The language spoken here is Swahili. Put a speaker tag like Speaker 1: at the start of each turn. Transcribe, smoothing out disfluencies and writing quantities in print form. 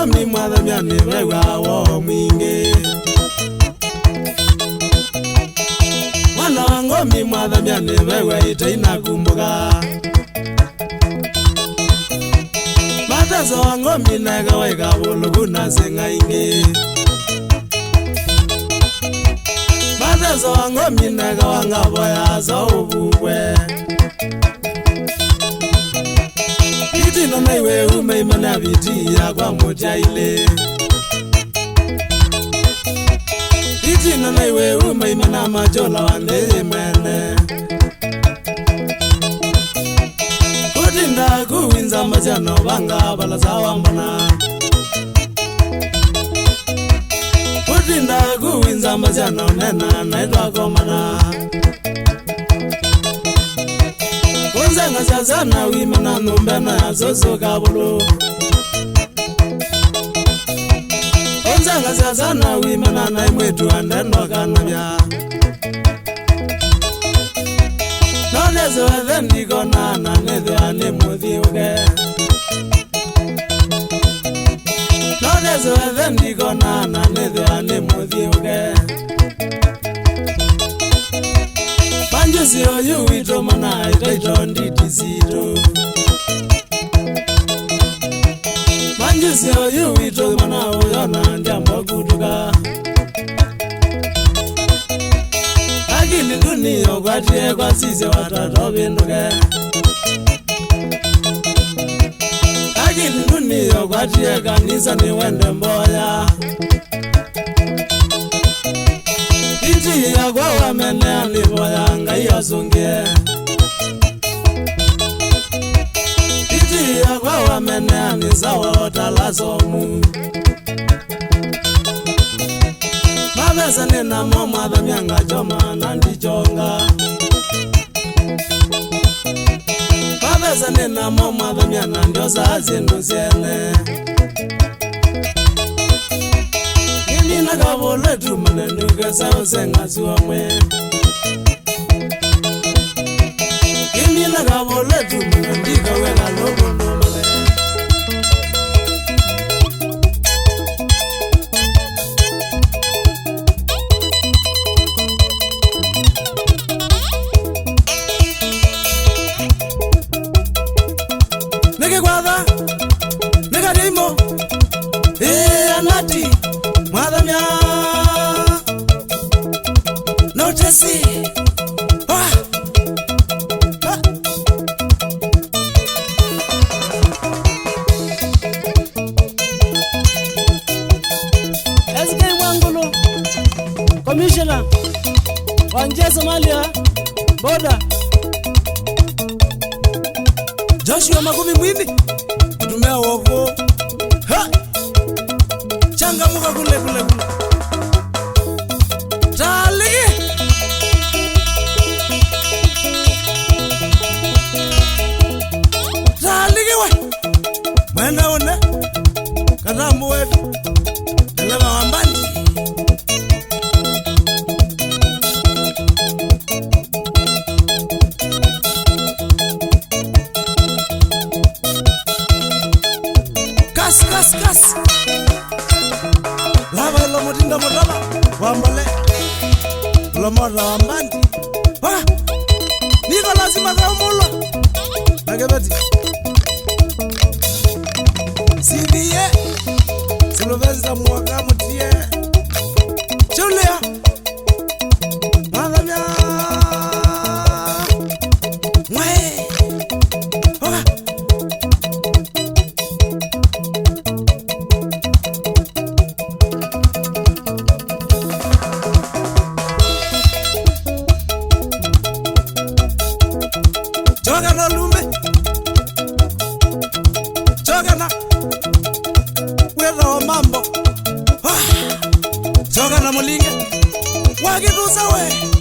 Speaker 1: ngomi mwadhamia ni wewa wo mwingi Mwana wa ngomi mwadhamia ni wewe itaina kumbuka Mateso wa ngomi nega wega bulugu na senga ingi Mateso wa ngomi nega wangaboya za ubukwe Itina na iwe umeimana viti ya kwa moja ile Itina na iwe umeimana majola wande mwene Kutinda kuwinza majano banga balaza wambana Kutinda kuwinza majano nena naidwa komana Kunzenga sazana wimana numbena zozo kabulu Kunzenga sazana wimana na imwetu andeno kanabya Nonezo ethendi kona na netho ane muthiuge Nonezo ethendi kona na netho ane muthiuge Panjusi oyu wito mana itaito nditisitu Panjusi oyu wito mana uyona ndiambo kutuka Akili dunia kwa tie kwa sisi watoto binduke Akili dunia kwa tie kanisa ni wende mboya Iti ya kwa wamenea ni boya ngai yasungie Iti ya kwa wamenea ni sawa otalasomu Mabesa nina mama dhamyanga choma nandi chonga Mabesa nina mama dhamyanga ndio saa zinu siene Gini nakabole tu manenduke sao senga suamwe Gini nakabole tu manendika weka lobo nomale Nige guada, nige rimo, anati, madamia, notesi, SK Wangulu, Commissioner, Wanje Somalia, Boda. Joshua Magumi mwini kutumea woko Changa muka kule Taligi Taligi we Mwenda one Katambu wetu Elema wambani Kas Lava ilo mutinda mutala Wambale Ilo mota wambandi Niko lazima kwa umulo Nagebeti Sidiye Siluveza mwaka mutie Chulia Madhamia Mwe Chogana lumbe Chogana Wera wa mambo Chogana mulinge Wakitusa we